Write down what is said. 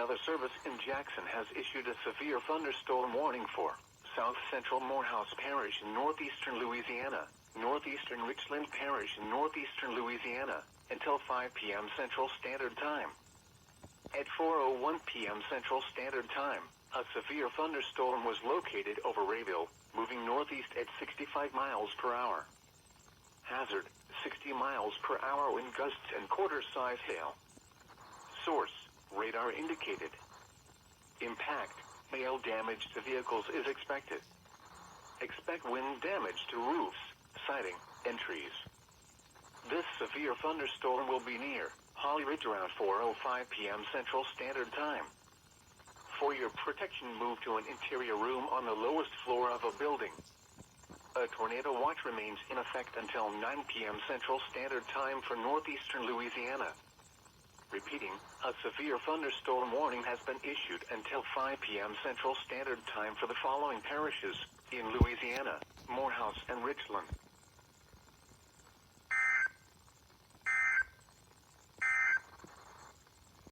Weather Service in Jackson has issued a severe thunderstorm warning for South Central Morehouse Parish in northeastern Louisiana, northeastern Richland Parish in northeastern Louisiana, until 5 p.m. Central Standard Time. At 4:01 p.m. Central Standard Time, a severe thunderstorm was located over Rayville, moving northeast at 65 miles per hour. Hazard, 60 miles per hour wind gusts and quarter-size hail. Source, radar indicated. Impact, hail damage to vehicles is expected. Expect wind damage to roofs, siding, and trees. This severe thunderstorm will be near Holly Ridge around 4:05 p.m. Central Standard Time. For your protection, move to an interior room on the lowest floor of a building. A tornado watch remains in effect until 9 p.m. Central Standard Time for northeastern Louisiana. Repeating, a severe thunderstorm warning has been issued until 5 p.m. Central Standard Time for the following parishes in Louisiana: Morehouse and Richland.